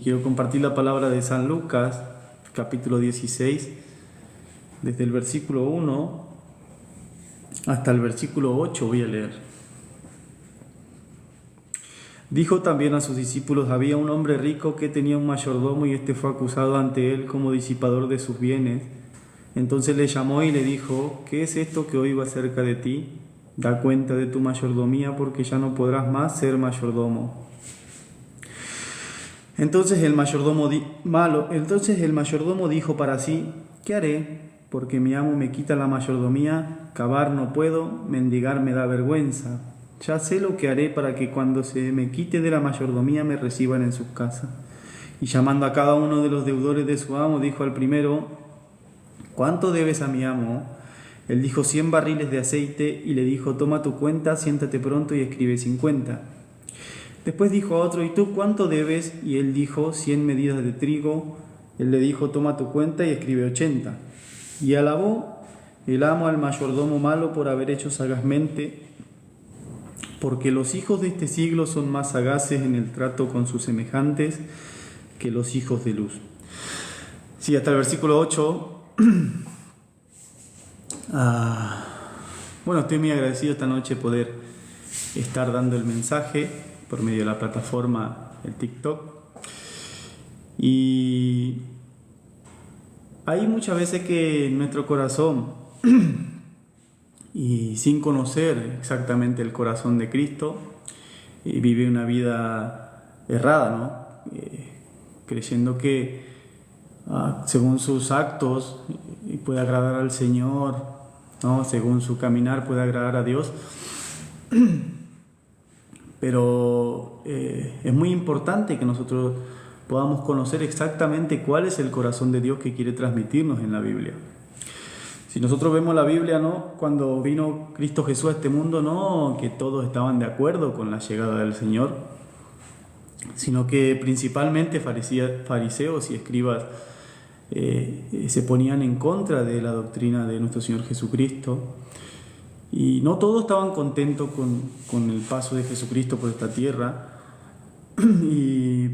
quiero compartir la palabra de San Lucas, capítulo 16, desde el versículo 1 hasta el versículo 8 voy a leer. Dijo también a sus discípulos: había un hombre rico que tenía un mayordomo y este fue acusado ante él como disipador de sus bienes. Entonces le llamó y le dijo: ¿qué es esto que oigo acerca de ti? Da cuenta de tu mayordomía, porque ya no podrás más ser mayordomo. Entonces el mayordomo dijo para sí: ¿qué haré? Porque mi amo me quita la mayordomía, cavar no puedo, mendigar me da vergüenza. Ya sé lo que haré para que cuando se me quite de la mayordomía me reciban en su casa. Y llamando a cada uno de los deudores de su amo, dijo al primero: ¿cuánto debes a mi amo? Él dijo: 100 barriles de aceite, y le dijo: toma tu cuenta, siéntate pronto y escribe 50. Después dijo a otro: ¿y tú cuánto debes? Y él dijo: 100 medidas de trigo. Él le dijo: toma tu cuenta y escribe 80. Y alabó el amo al mayordomo malo por haber hecho sagazmente, porque los hijos de este siglo son más sagaces en el trato con sus semejantes que los hijos de luz. Sí, hasta el versículo 8. Bueno, estoy muy agradecido esta noche poder estar dando el mensaje por medio de la plataforma, el TikTok. Y hay muchas veces que en nuestro corazón, y sin conocer exactamente el corazón de Cristo, vive una vida errada, ¿no? Creyendo que según sus actos puede agradar al Señor, ¿no? Según su caminar puede agradar a Dios. Pero es muy importante que nosotros podamos conocer exactamente cuál es el corazón de Dios que quiere transmitirnos en la Biblia. Si nosotros vemos la Biblia, ¿no? Cuando vino Cristo Jesús a este mundo, no que todos estaban de acuerdo con la llegada del Señor, sino que principalmente fariseos y escribas se ponían en contra de la doctrina de nuestro Señor Jesucristo. Y no todos estaban contentos con el paso de Jesucristo por esta tierra. Y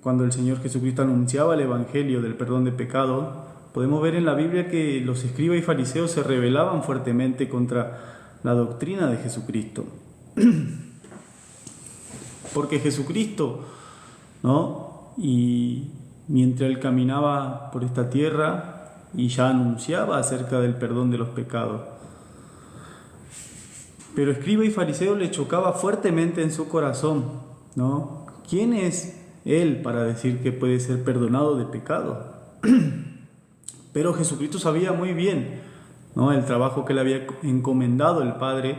cuando el Señor Jesucristo anunciaba el Evangelio del perdón de pecados, podemos ver en la Biblia que los escribas y fariseos se rebelaban fuertemente contra la doctrina de Jesucristo. Porque Jesucristo, ¿no? Y mientras Él caminaba por esta tierra y ya anunciaba acerca del perdón de los pecados, pero escriba y fariseo le chocaba fuertemente en su corazón, ¿no? ¿Quién es él para decir que puede ser perdonado de pecado? Pero Jesucristo sabía muy bien, ¿no? El trabajo que le había encomendado el Padre,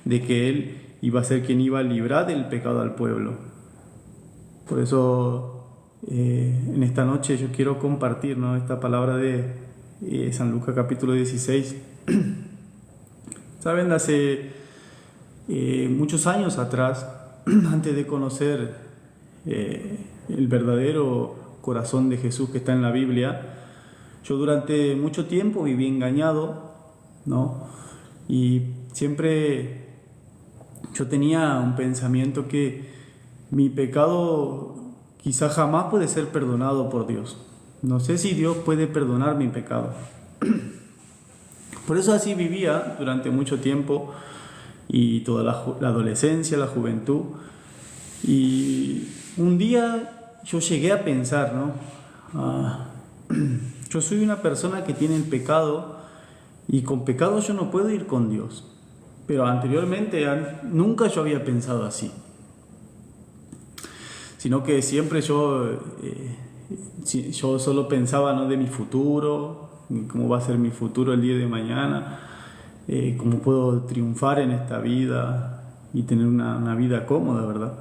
de que él iba a ser quien iba a librar del pecado al pueblo. Por eso en esta noche yo quiero compartir, ¿no? Esta palabra de San Lucas capítulo 16. Saben, hace muchos años atrás, antes de conocer el verdadero corazón de Jesús que está en la Biblia, yo durante mucho tiempo viví engañado, ¿no? Y siempre yo tenía un pensamiento que mi pecado quizá jamás puede ser perdonado por Dios. No sé si Dios puede perdonar mi pecado. Por eso así vivía durante mucho tiempo, y toda la adolescencia, la juventud. Y un día yo llegué a pensar, ¿no? Yo soy una persona que tiene el pecado, y con pecado yo no puedo ir con Dios. Pero anteriormente nunca yo había pensado así, sino que siempre yo solo pensaba, ¿no? De mi futuro, cómo va a ser mi futuro el día de mañana, cómo puedo triunfar en esta vida y tener una vida cómoda, ¿verdad?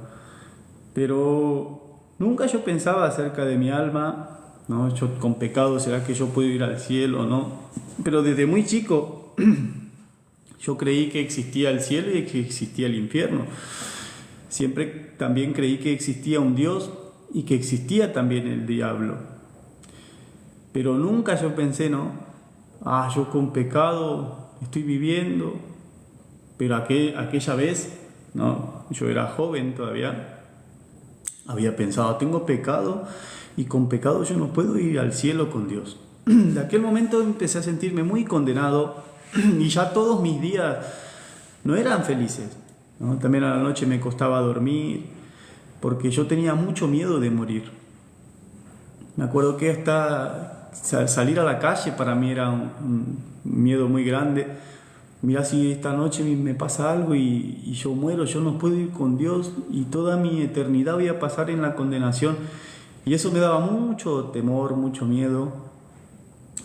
Pero nunca yo pensaba acerca de mi alma, ¿no? Yo con pecado, ¿será que yo puedo ir al cielo o no? Pero desde muy chico yo creí que existía el cielo y que existía el infierno. Siempre también creí que existía un Dios y que existía también el diablo. Pero nunca yo pensé, ¿no? Yo con pecado estoy viviendo. Pero aquella vez, ¿no? Yo era joven todavía. Había pensado, tengo pecado y con pecado yo no puedo ir al cielo con Dios. De aquel momento empecé a sentirme muy condenado y ya todos mis días no eran felices, ¿no? También a la noche me costaba dormir porque yo tenía mucho miedo de morir. Me acuerdo que hasta salir a la calle para mí era un miedo muy grande. Mira, si esta noche me pasa algo y yo muero, yo no puedo ir con Dios y toda mi eternidad voy a pasar en la condenación. Y eso me daba mucho temor, mucho miedo.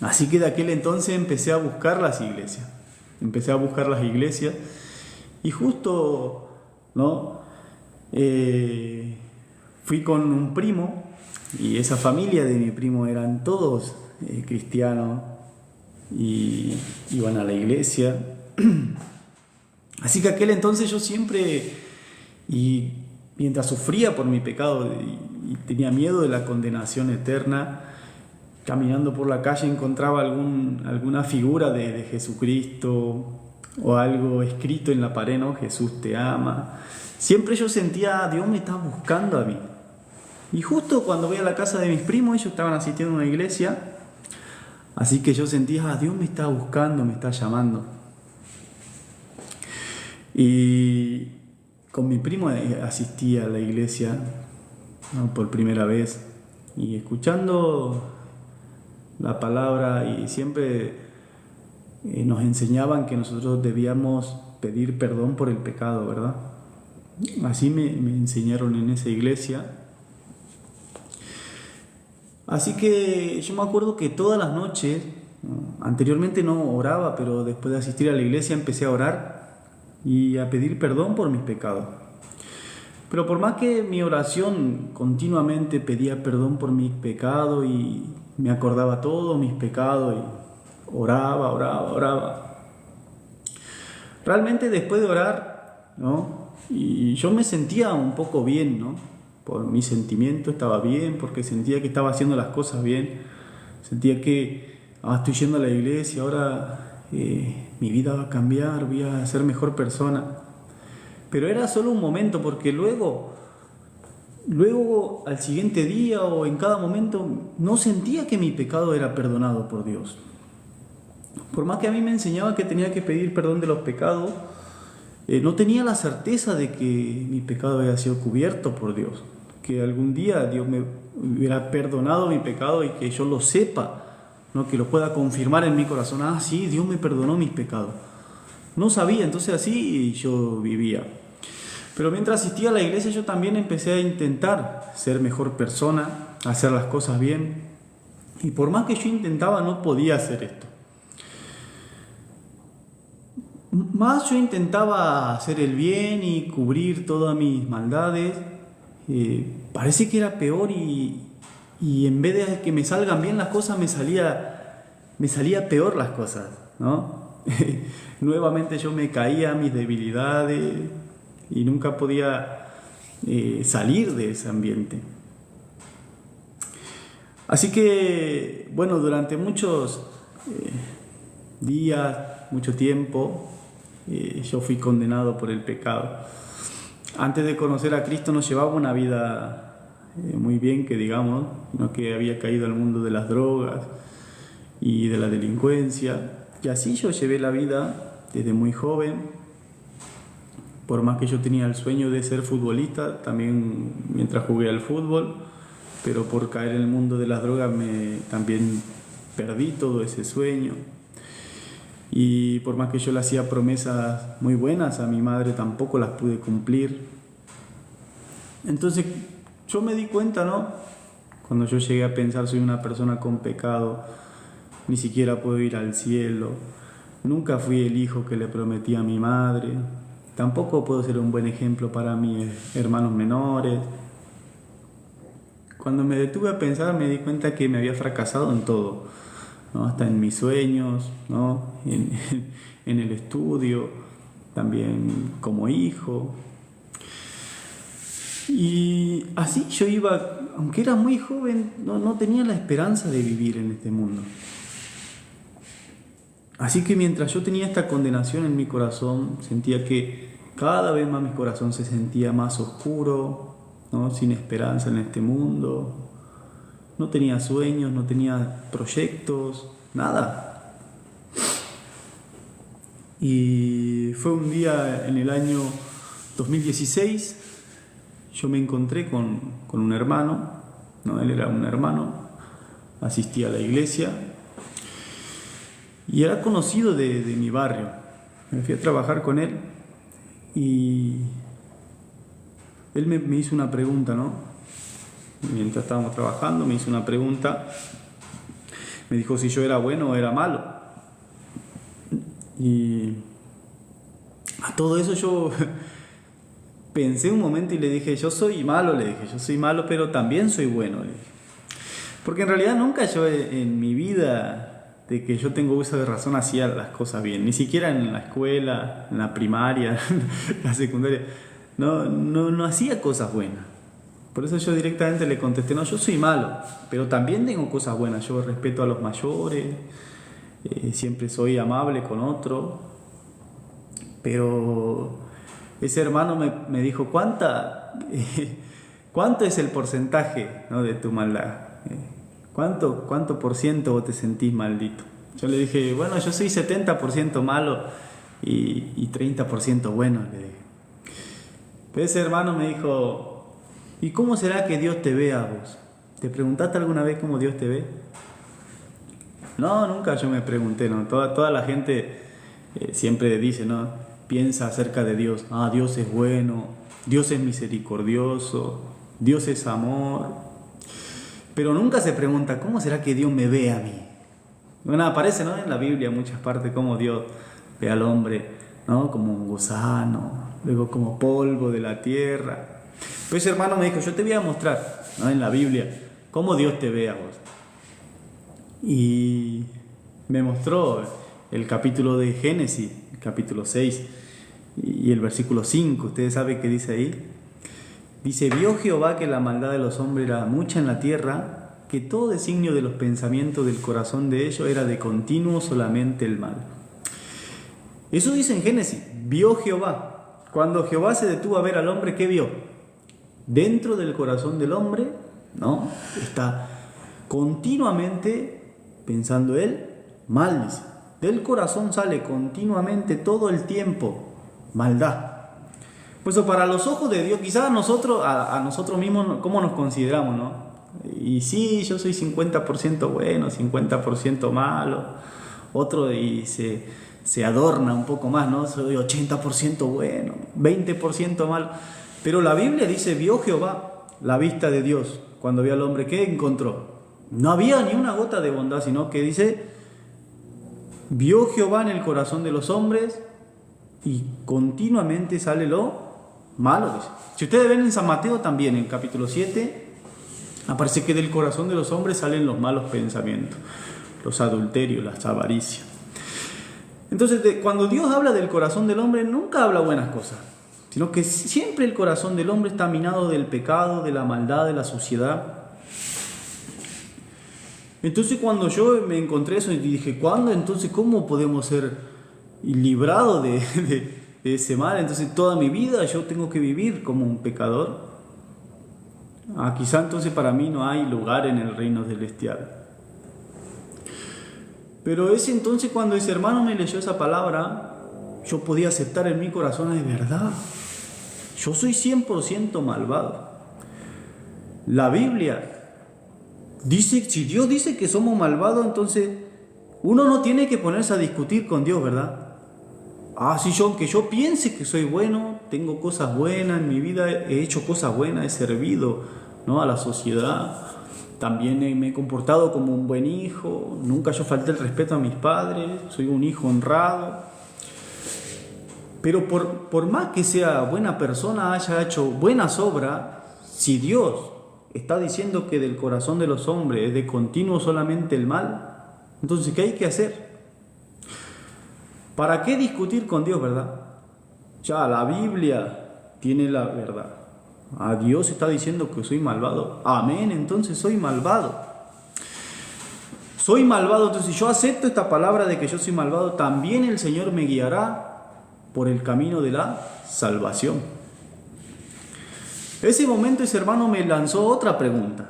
Así que de aquel entonces empecé a buscar las iglesias. Empecé a buscar las iglesias y justo, ¿no? Fui con un primo y esa familia de mi primo eran todos cristianos y iban a la iglesia. Así que aquel entonces yo siempre, y mientras sufría por mi pecado y tenía miedo de la condenación eterna, caminando por la calle encontraba alguna figura de Jesucristo o algo escrito en la pared, ¿no? Jesús te ama. Siempre yo sentía, Dios me está buscando a mí. Y justo cuando voy a la casa de mis primos, ellos estaban asistiendo a una iglesia, así que yo sentía, Dios me está buscando, me está llamando. Y con mi primo asistí a la iglesia, ¿no? Por primera vez y escuchando la palabra y siempre nos enseñaban que nosotros debíamos pedir perdón por el pecado, ¿verdad? Así me enseñaron en esa iglesia. Así que yo me acuerdo que todas las noches, anteriormente no oraba, pero después de asistir a la iglesia empecé a orar y a pedir perdón por mis pecados. Pero por más que mi oración continuamente pedía perdón por mis pecados y me acordaba todos mis pecados y oraba. Realmente después de orar, ¿no? Y yo me sentía un poco bien, ¿no? Por mi sentimiento estaba bien, porque sentía que estaba haciendo las cosas bien. Sentía que estoy yendo a la iglesia, ahora mi vida va a cambiar, voy a ser mejor persona. Pero era solo un momento, porque luego al siguiente día o en cada momento no sentía que mi pecado era perdonado por Dios. Por más que a mí me enseñaba que tenía que pedir perdón de los pecados, no tenía la certeza de que mi pecado había sido cubierto por Dios, que algún día Dios me hubiera perdonado mi pecado y que yo lo sepa, ¿no? Que lo pueda confirmar en mi corazón. Sí, Dios me perdonó mis pecados. No sabía, entonces así yo vivía. Pero mientras asistía a la iglesia yo también empecé a intentar ser mejor persona, hacer las cosas bien. Y por más que yo intentaba, no podía hacer esto. Más yo intentaba hacer el bien y cubrir todas mis maldades. Parece que era peor y en vez de que me salgan bien las cosas, me salía peor las cosas, ¿no? Nuevamente yo me caía a mis debilidades y nunca podía salir de ese ambiente. Así que, bueno, durante muchos días, mucho tiempo, yo fui condenado por el pecado. Antes de conocer a Cristo no llevaba una vida muy bien, que digamos, ¿no? Que había caído al mundo de las drogas y de la delincuencia. Y así yo llevé la vida desde muy joven. Por más que yo tenía el sueño de ser futbolista, también mientras jugué al fútbol, pero por caer en el mundo de las drogas también perdí todo ese sueño. Y por más que yo le hacía promesas muy buenas a mi madre, tampoco las pude cumplir. Entonces yo me di cuenta, ¿no? Cuando yo llegué a pensar, soy una persona con pecado, ni siquiera puedo ir al cielo, nunca fui el hijo que le prometí a mi madre, tampoco puedo ser un buen ejemplo para mis hermanos menores. Cuando me detuve a pensar, me di cuenta que me había fracasado en todo, ¿no? Hasta en mis sueños, ¿no? En el estudio, también como hijo. Y así yo iba, aunque era muy joven, no tenía la esperanza de vivir en este mundo. Así que mientras yo tenía esta condenación en mi corazón, sentía que cada vez más mi corazón se sentía más oscuro, ¿no? Sin esperanza en este mundo. no tenía sueños, no tenía proyectos, nada. Y fue un día en el año 2016, yo me encontré con un hermano, ¿no? Él era un hermano, asistía a la iglesia y era conocido de mi barrio. Me fui a trabajar con él y él me hizo una pregunta, ¿no? Mientras estábamos trabajando me hizo una pregunta, me dijo si yo era bueno o era malo. Y a todo eso yo pensé un momento y le dije, yo soy malo, pero también soy bueno, le dije. Porque en realidad nunca yo en mi vida, de que yo tengo uso de razón, hacía las cosas bien. Ni siquiera en la escuela, en la primaria, en la secundaria, no hacía cosas buenas. Por eso yo directamente le contesté, no, yo soy malo, pero también tengo cosas buenas. Yo respeto a los mayores, siempre soy amable con otro. Pero ese hermano me dijo, ¿cuánto es el porcentaje, ¿no?, de tu maldad? ¿Cuánto por ciento vos te sentís maldito? Yo le dije, bueno, yo soy 70% malo y 30% bueno, le dije. Pero ese hermano me dijo, ¿y cómo será que Dios te ve a vos? ¿Te preguntaste alguna vez cómo Dios te ve? No, nunca yo me pregunté, ¿no? Toda la gente siempre dice, ¿no? Piensa acerca de Dios. Ah, Dios es bueno, Dios es misericordioso, Dios es amor. Pero nunca se pregunta, ¿cómo será que Dios me ve a mí? Bueno, aparece, ¿no?, en la Biblia en muchas partes cómo Dios ve al hombre, ¿no?, como un gusano, luego como polvo de la tierra. Pues ese hermano me dijo, yo te voy a mostrar, ¿no?, en la Biblia cómo Dios te ve a vos. Y me mostró el capítulo de Génesis, el capítulo 6 y el versículo 5. ¿Ustedes saben qué dice ahí? Dice, vio Jehová que la maldad de los hombres era mucha en la tierra, que todo designio de los pensamientos del corazón de ellos era de continuo solamente el mal. Eso dice en Génesis, vio Jehová. Cuando Jehová se detuvo a ver al hombre, ¿qué vio? Dentro del corazón del hombre, ¿no?, está continuamente pensando él mal, dice. Del corazón sale continuamente todo el tiempo maldad. Pues para los ojos de Dios, quizás a nosotros mismos, ¿cómo nos consideramos, no? Y sí, yo soy 50% bueno, 50% malo. Otro y se adorna un poco más, ¿no? Soy 80% bueno, 20% malo. Pero la Biblia dice, vio Jehová la vista de Dios. Cuando vio al hombre, ¿qué encontró? No había ni una gota de bondad, sino que dice, vio Jehová en el corazón de los hombres y continuamente sale lo malo, dice. Si ustedes ven en San Mateo también, en capítulo 7, aparece que del corazón de los hombres salen los malos pensamientos, los adulterios, las avaricias. Entonces, cuando Dios habla del corazón del hombre, nunca habla buenas cosas, sino que siempre el corazón del hombre está minado del pecado, de la maldad, de la suciedad. Entonces, cuando yo me encontré eso y dije, ¿cuándo? Entonces, ¿cómo podemos ser librados de ese mal? Entonces toda mi vida yo tengo que vivir como un pecador. Quizá entonces para mí no hay lugar en el reino celestial. Pero es entonces cuando ese hermano me leyó esa palabra, yo podía aceptar en mi corazón, es verdad, yo soy 100% malvado. La Biblia dice, si Dios dice que somos malvados, entonces uno no tiene que ponerse a discutir con Dios, ¿verdad? Sí, aunque yo piense que soy bueno, tengo cosas buenas en mi vida, he hecho cosas buenas, he servido, ¿no?, a la sociedad, también me he comportado como un buen hijo, nunca yo falté el respeto a mis padres, soy un hijo honrado. Pero por más que sea buena persona, haya hecho buenas obras, si Dios está diciendo que del corazón de los hombres es de continuo solamente el mal, entonces ¿qué hay que hacer? ¿Para qué discutir con Dios, verdad? Ya la Biblia tiene la verdad. A Dios está diciendo que soy malvado. Amén, entonces soy malvado. Soy malvado, entonces si yo acepto esta palabra de que yo soy malvado, también el Señor me guiará por el camino de la salvación. En ese momento ese hermano me lanzó otra pregunta.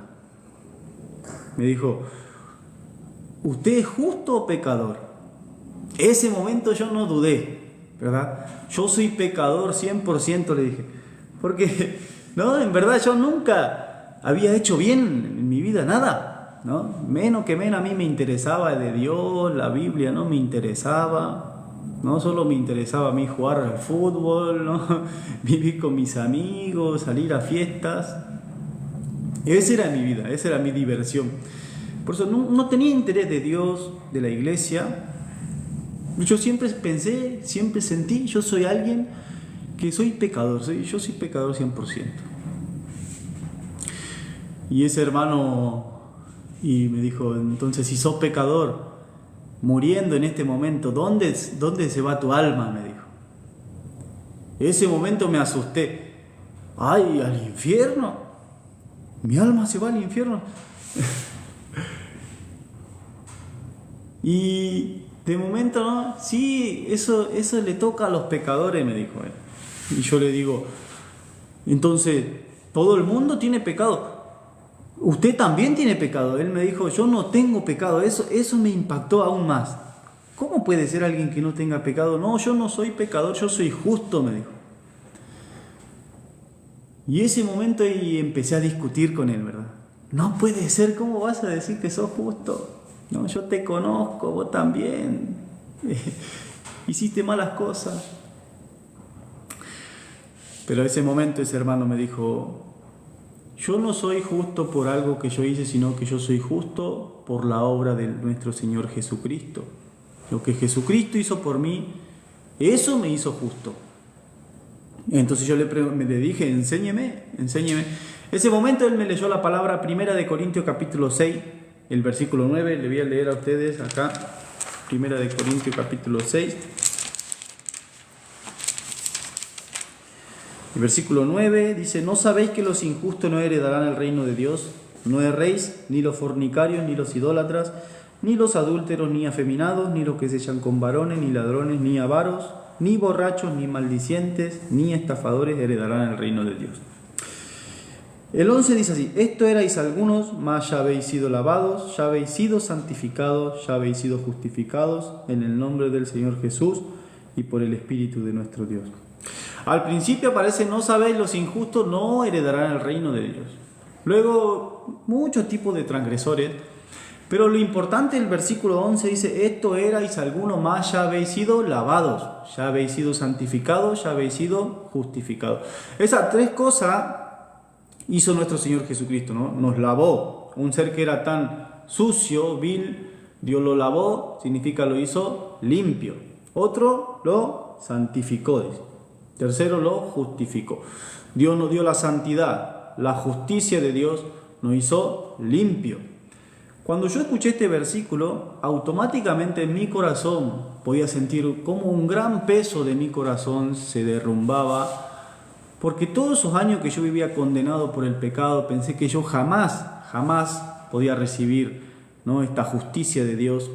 Me dijo, ¿usted es justo o pecador? Ese momento yo no dudé, ¿verdad? Yo soy pecador 100%, le dije. Porque, no, en verdad yo nunca había hecho bien en mi vida, nada, ¿no? Menos a mí me interesaba de Dios, la Biblia no me interesaba, no solo me interesaba a mí jugar al fútbol, ¿no? Vivir con mis amigos, salir a fiestas. Esa era mi vida, esa era mi diversión. Por eso no tenía interés de Dios, de la iglesia. Yo siempre pensé, siempre sentí, yo soy alguien que soy pecador, yo soy pecador 100%. Y ese hermano y me dijo, entonces si sos pecador, muriendo en este momento, ¿dónde se va tu alma? Me dijo. Ese momento me asusté. ¡Ay, al infierno! ¿Mi alma se va al infierno? Y de momento, ¿no? Sí, eso le toca a los pecadores, me dijo él. Y yo le digo, entonces, todo el mundo tiene pecado. Usted también tiene pecado. Él me dijo, yo no tengo pecado. Eso me impactó aún más. ¿Cómo puede ser alguien que no tenga pecado? No, yo no soy pecador, yo soy justo, me dijo. Y ese momento y empecé a discutir con él, ¿verdad? No puede ser, ¿cómo vas a decir que sos justo? No, yo te conozco, vos también. Hiciste malas cosas. Pero ese momento ese hermano me dijo, yo no soy justo por algo que yo hice, sino que yo soy justo por la obra de nuestro Señor Jesucristo. Lo que Jesucristo hizo por mí, eso me hizo justo. Entonces yo le dije, enséñeme. Ese momento él me leyó la palabra 1 de Corintios capítulo 6, el versículo 9, le voy a leer a ustedes acá, 1 de Corintios capítulo 6. El versículo 9 dice, ¿no sabéis que los injustos no heredarán el reino de Dios? No erréis, ni los fornicarios, ni los idólatras, ni los adúlteros, ni afeminados, ni los que se echan con varones, ni ladrones, ni avaros, ni borrachos, ni maldicientes, ni estafadores heredarán el reino de Dios. El 11 dice así, esto erais algunos, mas ya habéis sido lavados, ya habéis sido santificados, ya habéis sido justificados en el nombre del Señor Jesús y por el Espíritu de nuestro Dios. Al principio aparece, no sabéis, los injustos no heredarán el reino de Dios. Luego, muchos tipos de transgresores. Pero lo importante, el versículo 11 dice, esto erais algunos, más ya habéis sido lavados, ya habéis sido santificados, ya habéis sido justificados. Esas tres cosas hizo nuestro Señor Jesucristo, ¿no? Nos lavó. Un ser que era tan sucio, vil, Dios lo lavó, significa lo hizo limpio. Otro lo santificó. Tercero lo justificó. Dios nos dio la santidad, la justicia de Dios nos hizo limpio. Cuando yo escuché este versículo, automáticamente en mi corazón podía sentir como un gran peso de mi corazón se derrumbaba, porque todos esos años que yo vivía condenado por el pecado, pensé que yo jamás podía recibir, ¿no?, esta justicia de Dios.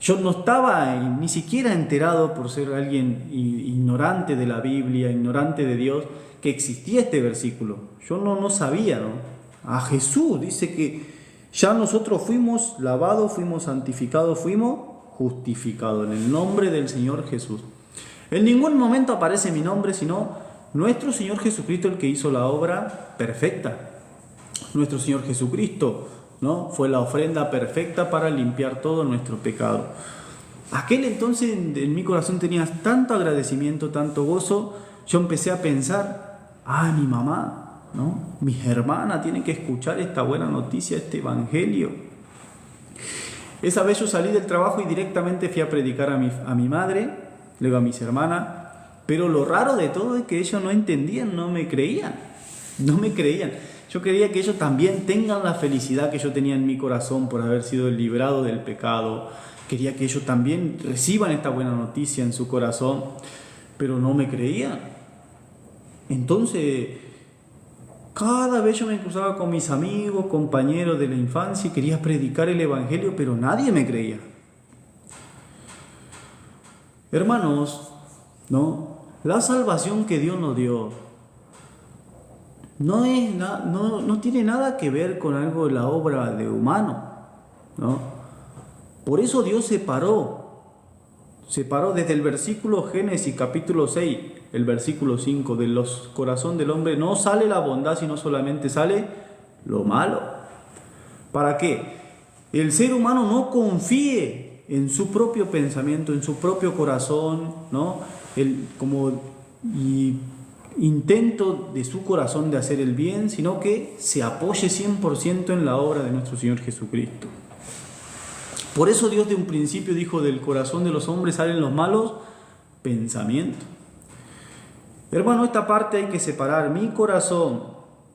Yo no estaba ni siquiera enterado, por ser alguien ignorante de la Biblia, ignorante de Dios, que existía este versículo. Yo no sabía, ¿no? A Jesús dice que ya nosotros fuimos lavados, fuimos santificados, fuimos justificados en el nombre del Señor Jesús. En ningún momento aparece mi nombre, sino nuestro Señor Jesucristo, el que hizo la obra perfecta. Nuestro Señor Jesucristo, ¿no?, fue la ofrenda perfecta para limpiar todo nuestro pecado. Aquel entonces en mi corazón tenía tanto agradecimiento, tanto gozo, yo empecé a pensar, mi mamá, ¿no?, mis hermanas tienen que escuchar esta buena noticia, este evangelio. Esa vez yo salí del trabajo y directamente fui a predicar a mi madre, luego a mis hermanas, pero lo raro de todo es que ellos no entendían, no me creían. Yo quería que ellos también tengan la felicidad que yo tenía en mi corazón por haber sido librado del pecado. Quería que ellos también reciban esta buena noticia en su corazón, pero no me creían. Entonces, cada vez yo me cruzaba con mis amigos, compañeros de la infancia y quería predicar el evangelio, pero nadie me creía. Hermanos, ¿no?, la salvación que Dios nos dio no tiene nada que ver con algo de la obra de humano, ¿no? Por eso Dios separó desde el versículo Génesis capítulo 6, el versículo 5, de los corazón del hombre no sale la bondad, sino solamente sale lo malo. ¿Para qué? El ser humano no confíe en su propio pensamiento, en su propio corazón, ¿no? Intento de su corazón de hacer el bien, sino que se apoye 100% en la obra de nuestro Señor Jesucristo. Por eso Dios de un principio dijo: del corazón de los hombres salen los malos pensamientos. Hermano, esta parte hay que separar. Mi corazón,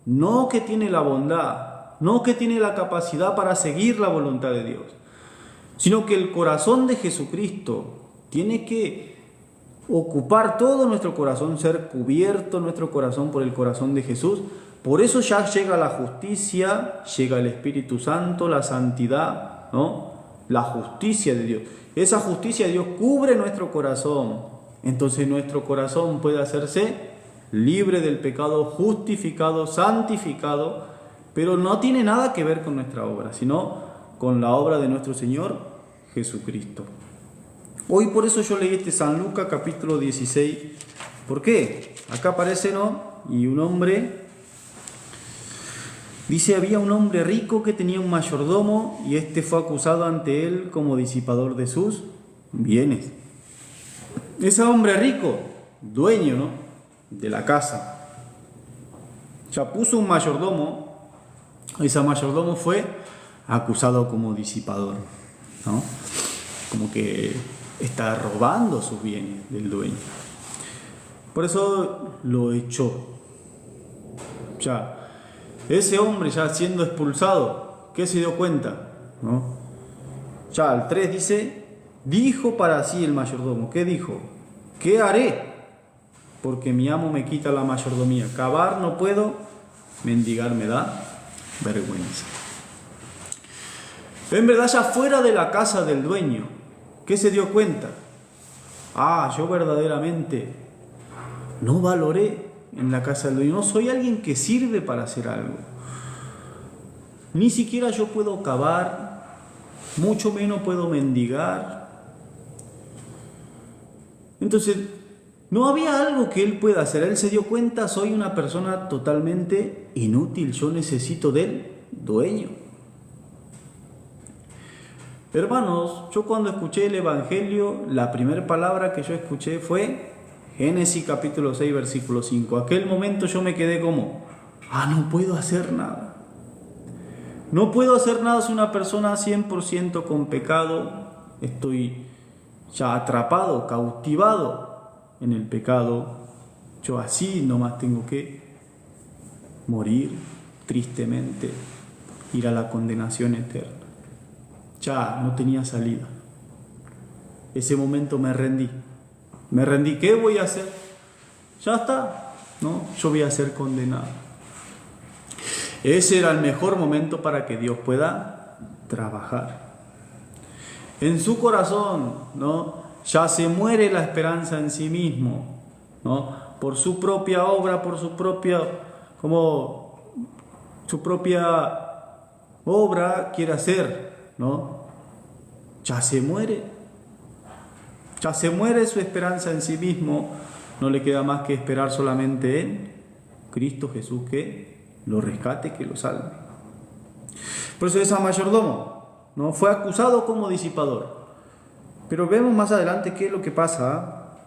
no que tiene la bondad, no que tiene la capacidad para seguir la voluntad de Dios, sino que el corazón de Jesucristo tiene que ocupar todo nuestro corazón, ser cubierto nuestro corazón por el corazón de Jesús. Por eso ya llega la justicia, llega el Espíritu Santo, la santidad, ¿no? La justicia de Dios. Esa justicia de Dios cubre nuestro corazón. Entonces nuestro corazón puede hacerse libre del pecado, justificado, santificado, pero no tiene nada que ver con nuestra obra, sino con la obra de nuestro Señor Jesucristo. Hoy por eso yo leí San Lucas capítulo 16. ¿Por qué? Acá aparece, ¿no? Y un hombre, dice: había un hombre rico que tenía un mayordomo y este fue acusado ante él como disipador de sus bienes. Ese hombre rico, dueño, ¿no?, de la casa, ya puso un mayordomo. Ese mayordomo fue acusado como disipador, ¿no? Como que está robando sus bienes del dueño. Por eso lo echó. Ya, ese hombre ya siendo expulsado, ¿qué se dio cuenta? ¿No? Ya al 3 dice: dijo para sí el mayordomo. ¿Qué dijo? ¿Qué haré? Porque mi amo me quita la mayordomía. Cavar no puedo, mendigar me da vergüenza. En verdad, ya fuera de la casa del dueño, ¿qué se dio cuenta? Yo verdaderamente no valoré en la casa del dueño. No soy alguien que sirve para hacer algo. Ni siquiera yo puedo cavar, mucho menos puedo mendigar. Entonces, no había algo que él pueda hacer. Él se dio cuenta: soy una persona totalmente inútil, yo necesito del dueño. Hermanos, yo cuando escuché el Evangelio, la primera palabra que yo escuché fue Génesis capítulo 6, versículo 5. Aquel momento yo me quedé como: no puedo hacer nada. No puedo hacer nada, soy una persona 100% con pecado. Estoy ya atrapado, cautivado en el pecado. Yo así nomás tengo que morir tristemente, ir a la condenación eterna. Ya no tenía salida. Ese momento me rendí. ¿Qué voy a hacer? Ya está, ¿no? Yo voy a ser condenado. Ese era el mejor momento para que Dios pueda trabajar. En su corazón, ¿no?, ya se muere la esperanza en sí mismo, ¿no? Por su propia obra, por su propia obra quiere hacer, ¿no? Ya se muere su esperanza en sí mismo. No le queda más que esperar solamente en Cristo Jesús, que lo rescate, que lo salve. Por eso ese mayordomo, ¿no?, fue acusado como disipador. Pero vemos más adelante qué es lo que pasa.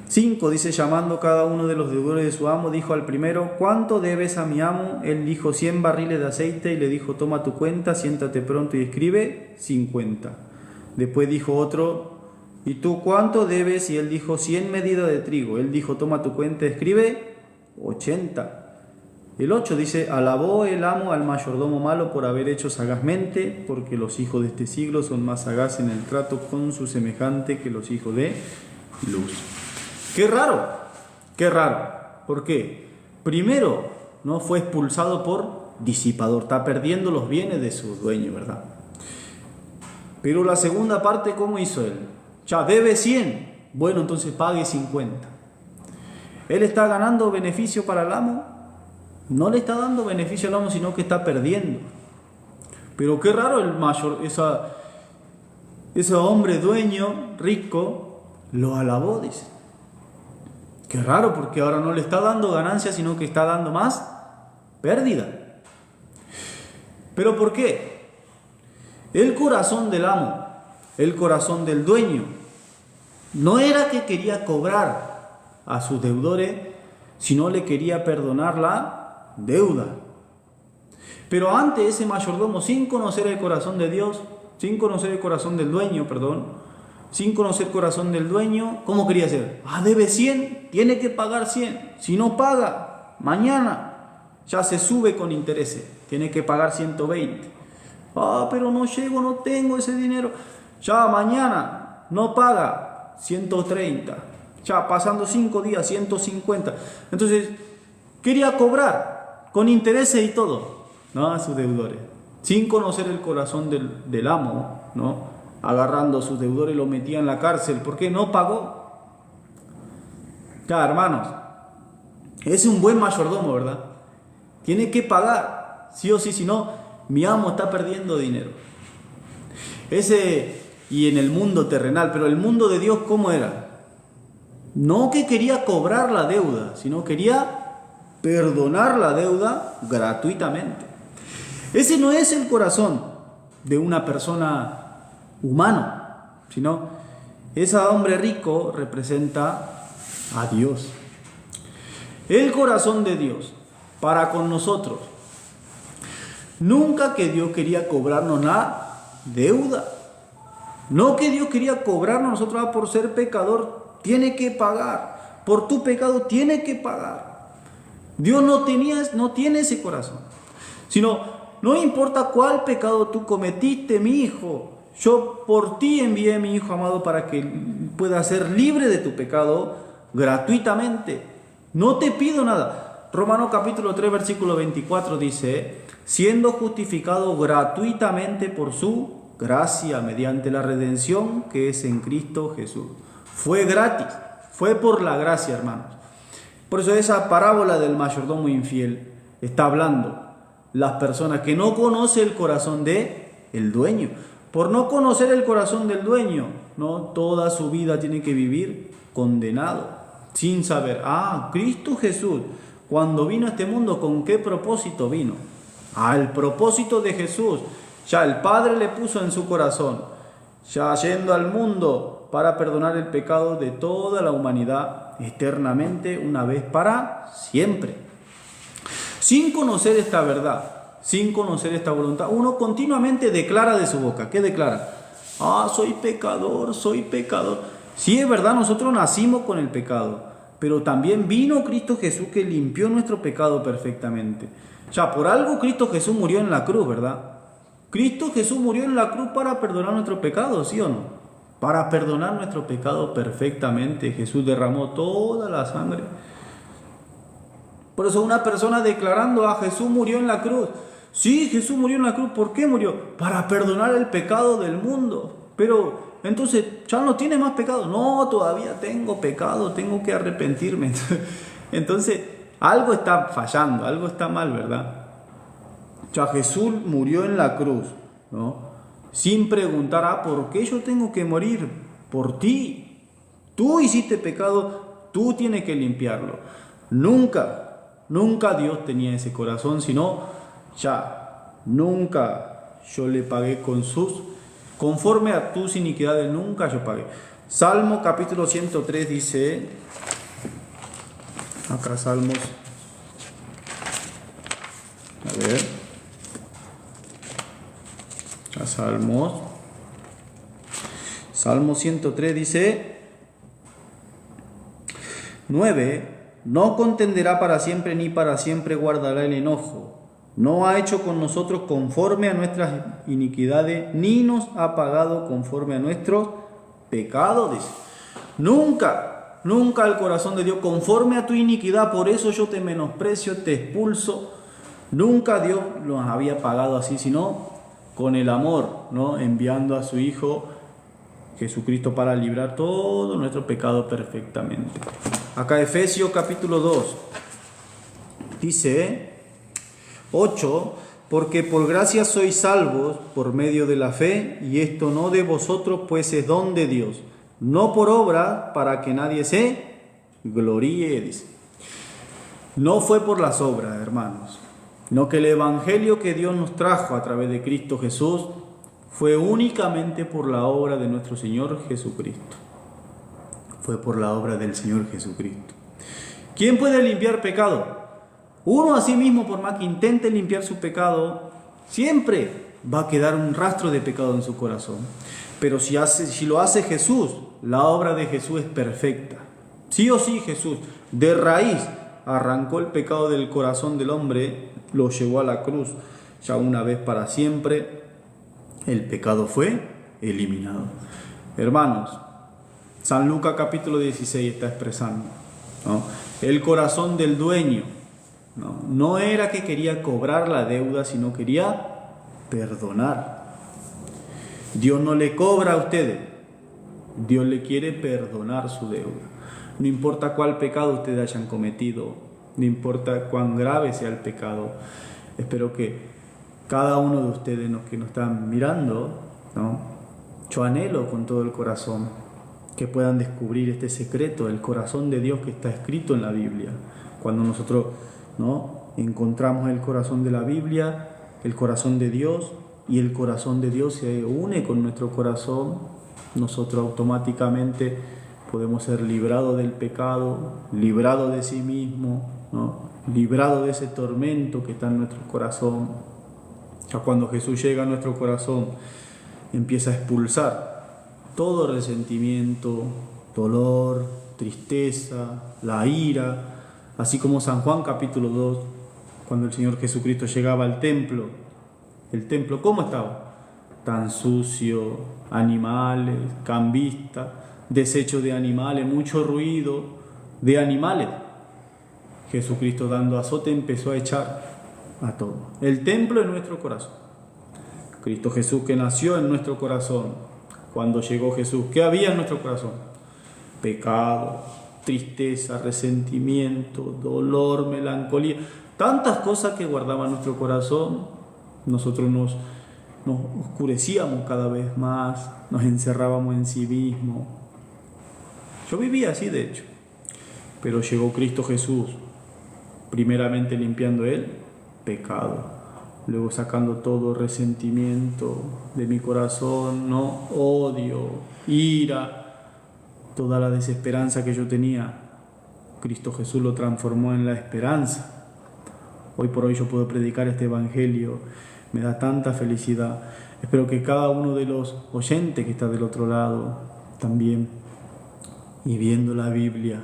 5 dice: llamando cada uno de los deudores de su amo, dijo al primero: ¿cuánto debes a mi amo? Él dijo: 100 barriles de aceite. Y le dijo: toma tu cuenta, siéntate pronto y escribe 50. Después dijo otro: ¿y tú cuánto debes? Y él dijo: 100 medidas de trigo. Él dijo: toma tu cuenta, escribe 80. El 8 dice: alabó el amo al mayordomo malo por haber hecho sagazmente, porque los hijos de este siglo son más sagaces en el trato con su semejante que los hijos de luz. Qué raro. ¿Por qué? Primero, no fue expulsado por disipador, está perdiendo los bienes de su dueño, ¿verdad? Pero la segunda parte, ¿cómo hizo él? Ya debe 100, bueno, entonces pague 50. ¿Él está ganando beneficio para el amo? No le está dando beneficio al amo, sino que está perdiendo. Pero qué raro el mayor, ese hombre dueño, rico, lo alabó, dice. Qué raro, porque ahora no le está dando ganancia, sino que está dando más pérdida. ¿Pero por qué? El corazón del amo, el corazón del dueño, no era que quería cobrar a sus deudores, sino le quería perdonar la deuda. Pero antes ese mayordomo, sin conocer el corazón de Dios, sin conocer el corazón del dueño, sin conocer el corazón del dueño, ¿cómo quería hacer? Debe 100, tiene que pagar 100. Si no paga, mañana ya se sube con intereses, tiene que pagar 120. Pero no llego, no tengo ese dinero. Ya mañana no paga, 130. Ya pasando 5 días, 150. Entonces, quería cobrar con intereses y todo, ¿no? A sus deudores, sin conocer el corazón del amo, ¿no? Agarrando a sus deudores, lo metía en la cárcel porque no pagó. Ya, hermanos, es un buen mayordomo, ¿verdad? Tiene que pagar, sí o sí, si no, mi amo está perdiendo dinero. Y en el mundo terrenal, pero el mundo de Dios, ¿cómo era? No que quería cobrar la deuda, sino quería perdonar la deuda gratuitamente. Ese no es el corazón de una persona humana, sino ese hombre rico representa a Dios. El corazón de Dios para con nosotros. Nunca que Dios quería cobrarnos la deuda. No que Dios quería cobrarnos nosotros por ser pecador. Tiene que pagar. Por tu pecado tiene que pagar. Dios no tiene ese corazón. Sino, no importa cuál pecado tú cometiste, mi hijo. Yo por ti envié a mi Hijo amado para que puedas ser libre de tu pecado gratuitamente. No te pido nada. Romanos capítulo 3, versículo 24 dice, siendo justificado gratuitamente por su gracia mediante la redención que es en Cristo Jesús. Fue gratis, fue por la gracia, hermanos. Por eso esa parábola del mayordomo infiel está hablando las personas que no conocen el corazón del dueño. Por no conocer el corazón del dueño, ¿no? Toda su vida tiene que vivir condenado, sin saber, Cristo Jesús, cuando vino a este mundo, ¿con qué propósito vino? El propósito de Jesús, ya el Padre le puso en su corazón, ya yendo al mundo para perdonar el pecado de toda la humanidad eternamente, una vez para siempre. Sin conocer esta verdad, sin conocer esta voluntad, uno continuamente declara de su boca. ¿Qué declara? Soy pecador, soy pecador. Sí, es verdad, nosotros nacimos con el pecado, pero también vino Cristo Jesús que limpió nuestro pecado perfectamente. Ya, por algo Cristo Jesús murió en la cruz, ¿verdad? Cristo Jesús murió en la cruz para perdonar nuestro pecado, ¿sí o no? Para perdonar nuestro pecado perfectamente. Jesús derramó toda la sangre. Por eso una persona declarando, Jesús murió en la cruz. Sí, Jesús murió en la cruz. ¿Por qué murió? Para perdonar el pecado del mundo. Pero entonces, ¿ya no tiene más pecado? No, todavía tengo pecado, tengo que arrepentirme. Entonces, algo está fallando, algo está mal, ¿verdad? Ya Jesús murió en la cruz, ¿no? Sin preguntar, ¿por qué yo tengo que morir? Por ti. Tú hiciste pecado, tú tienes que limpiarlo. Nunca Dios tenía ese corazón, sino nunca yo le pagué conforme a tus iniquidades, nunca yo pagué. Salmo capítulo 103 dice, acá Salmos, a ver, Salmo 103 dice, 9, no contenderá para siempre, ni para siempre guardará el enojo. No ha hecho con nosotros conforme a nuestras iniquidades, ni nos ha pagado conforme a nuestros pecados. Dice. Nunca el corazón de Dios, conforme a tu iniquidad, por eso yo te menosprecio, te expulso. Nunca Dios los había pagado así, sino con el amor, ¿no? Enviando a su Hijo Jesucristo para librar todo nuestro pecado perfectamente. Acá Efesios capítulo 2 dice 8, porque por gracia sois salvos por medio de la fe, y esto no de vosotros, pues es don de Dios, no por obra, para que nadie se gloríe, dice. No fue por las obras, hermanos, no, que el evangelio que Dios nos trajo a través de Cristo Jesús fue únicamente por la obra de nuestro Señor Jesucristo. Fue por la obra del Señor Jesucristo. ¿Quién puede limpiar pecado? Uno a sí mismo, por más que intente limpiar su pecado, siempre va a quedar un rastro de pecado en su corazón. Pero si lo hace Jesús, la obra de Jesús es perfecta. Sí o sí, Jesús de raíz arrancó el pecado del corazón del hombre, lo llevó a la cruz, ya una vez para siempre. El pecado fue eliminado. Hermanos, San Lucas capítulo 16 está expresando, ¿no? El corazón del dueño, no era que quería cobrar la deuda, sino quería perdonar. Dios no le cobra a ustedes, Dios le quiere perdonar su deuda. No importa cuál pecado ustedes hayan cometido, no importa cuán grave sea el pecado. Espero que cada uno de ustedes que nos están mirando, yo anhelo con todo el corazón que puedan descubrir este secreto, el corazón de Dios que está escrito en la Biblia. Cuando nosotros encontramos el corazón de la Biblia, el corazón de Dios, y el corazón de Dios se une con nuestro corazón, nosotros automáticamente podemos ser librados del pecado, librados de sí mismo, librados de ese tormento que está en nuestro corazón. Ya cuando Jesús llega a nuestro corazón, empieza a expulsar todo resentimiento, dolor, tristeza, la ira, así como San Juan capítulo 2, cuando el Señor Jesucristo llegaba al templo. ¿El templo cómo estaba? Tan sucio, animales, cambista, desecho de animales, mucho ruido de animales. Jesucristo, dando azote, empezó a echar a todo. El templo es nuestro corazón. Cristo Jesús, que nació en nuestro corazón. Cuando llegó Jesús, ¿qué había en nuestro corazón? Pecado, tristeza, resentimiento, dolor, melancolía, tantas cosas que guardaba nuestro corazón. Nosotros nos oscurecíamos cada vez más, nos encerrábamos en sí mismos. Yo vivía así, de hecho, pero llegó Cristo Jesús, primeramente limpiando el pecado, luego sacando todo resentimiento de mi corazón, odio, ira, toda la desesperanza que yo tenía. Cristo Jesús lo transformó en la esperanza. Hoy por hoy yo puedo predicar este evangelio, me da tanta felicidad. Espero que cada uno de los oyentes que está del otro lado también, y viendo la Biblia,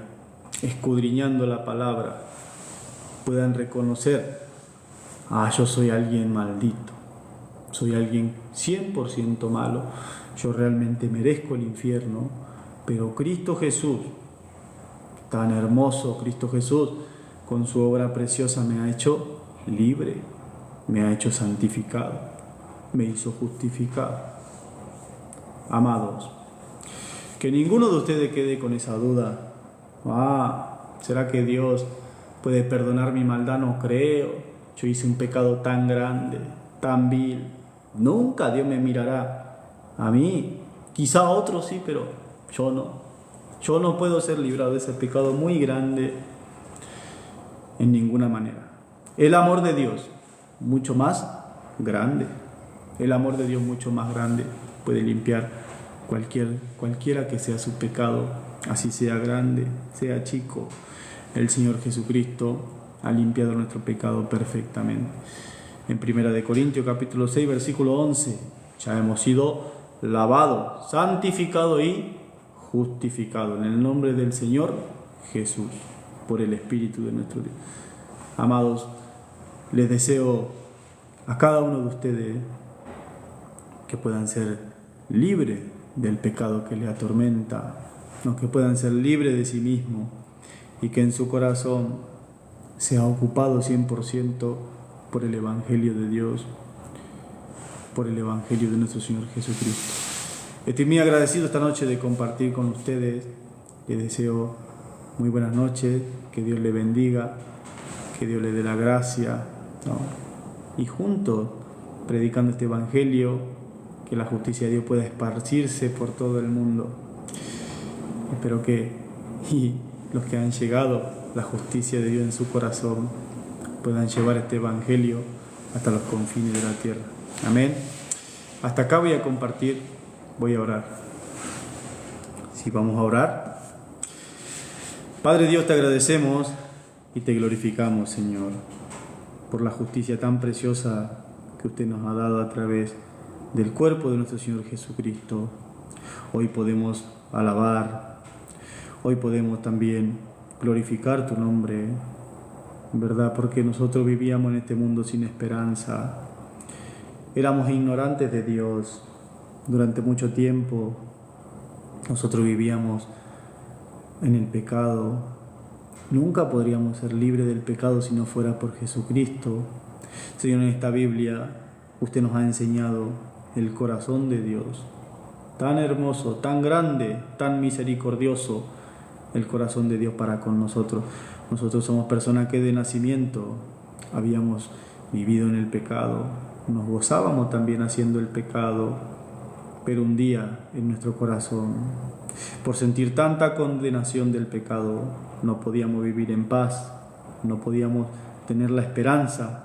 escudriñando la palabra, puedan reconocer: yo soy alguien maldito, soy alguien 100% malo, yo realmente merezco el infierno, pero Cristo Jesús, tan hermoso, Cristo Jesús, con su obra preciosa me ha hecho libre, me ha hecho santificado, me hizo justificado. Amados, que ninguno de ustedes quede con esa duda: ¿será que Dios puede perdonar mi maldad? No creo, yo hice un pecado tan grande, tan vil, nunca Dios me mirará a mí, quizá a otros sí, pero yo no puedo ser librado de ese pecado muy grande en ninguna manera. El amor de Dios, mucho más grande, el amor de Dios mucho más grande, puede limpiar cualquiera que sea su pecado, así sea grande, sea chico. El Señor Jesucristo ha limpiado nuestro pecado perfectamente. En 1 Corintios capítulo 6, versículo 11, ya hemos sido lavados, santificados y justificados en el nombre del Señor Jesús, por el Espíritu de nuestro Dios. Amados, les deseo a cada uno de ustedes que puedan ser libres del pecado que les atormenta, que puedan ser libres de sí mismos, y que en su corazón sea ocupado 100% por el Evangelio de Dios, por el Evangelio de nuestro Señor Jesucristo. Estoy muy agradecido esta noche de compartir con ustedes. Les deseo muy buenas noches, que Dios les bendiga, que Dios les dé la gracia, ¿no? Y juntos, predicando este evangelio, que la justicia de Dios pueda esparcirse por todo el mundo. Espero que los que han llegado la justicia de Dios en su corazón puedan llevar este evangelio hasta los confines de la tierra. Amén. Hasta acá voy a compartir, voy a orar. Sí, vamos a orar. Padre Dios, te agradecemos y te glorificamos, Señor, por la justicia tan preciosa que usted nos ha dado a través del cuerpo de nuestro Señor Jesucristo. Hoy podemos alabar, hoy podemos también glorificar tu nombre, ¿verdad? Porque nosotros vivíamos en este mundo sin esperanza, éramos ignorantes de Dios. Durante mucho tiempo nosotros vivíamos en el pecado. Nunca podríamos ser libres del pecado si no fuera por Jesucristo. Señor, en esta Biblia usted nos ha enseñado el corazón de Dios, tan hermoso, tan grande, tan misericordioso, el corazón de Dios para con nosotros. Nosotros somos personas que de nacimiento habíamos vivido en el pecado, nos gozábamos también haciendo el pecado, pero un día en nuestro corazón, por sentir tanta condenación del pecado, no podíamos vivir en paz, no podíamos tener la esperanza.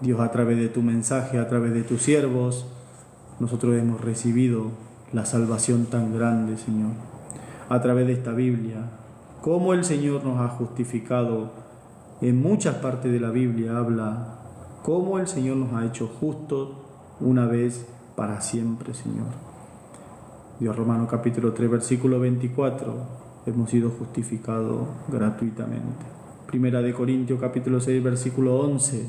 Dios, a través de tu mensaje, a través de tus siervos, nosotros hemos recibido la salvación tan grande, Señor, a través de esta Biblia. Cómo el Señor nos ha justificado. En muchas partes de la Biblia habla cómo el Señor nos ha hecho justos una vez para siempre, Señor. Dios, Romanos capítulo 3, versículo 24, hemos sido justificados gratuitamente. Primera de Corintios capítulo 6, versículo 11,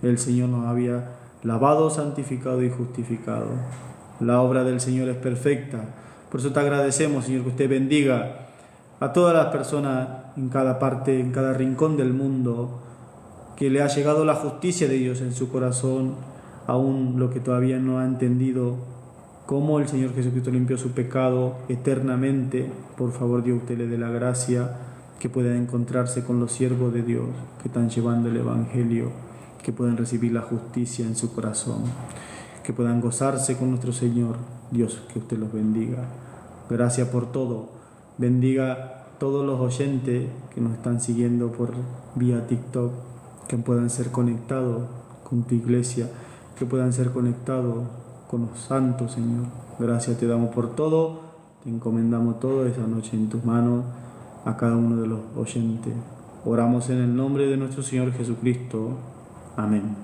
el Señor nos había lavado, santificado y justificado. La obra del Señor es perfecta. Por eso te agradecemos, Señor, que usted bendiga a todas las personas en cada parte, en cada rincón del mundo, que le ha llegado la justicia de Dios en su corazón, aún lo que todavía no ha entendido cómo el Señor Jesucristo limpió su pecado eternamente. Por favor, Dios, usted le dé la gracia que puedan encontrarse con los siervos de Dios que están llevando el Evangelio, que puedan recibir la justicia en su corazón, que puedan gozarse con nuestro Señor. Dios, que usted los bendiga. Gracias por todo. Bendiga a todos los oyentes que nos están siguiendo por vía TikTok, que puedan ser conectados con tu iglesia, que puedan ser conectados con los santos, Señor. Gracias te damos por todo. Te encomendamos todo esa noche en tus manos, a cada uno de los oyentes. Oramos en el nombre de nuestro Señor Jesucristo. Amén.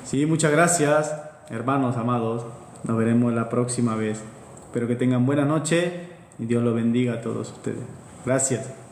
Sí, muchas gracias, hermanos amados. Nos veremos la próxima vez. Espero que tengan buena noche y Dios los bendiga a todos ustedes. Gracias.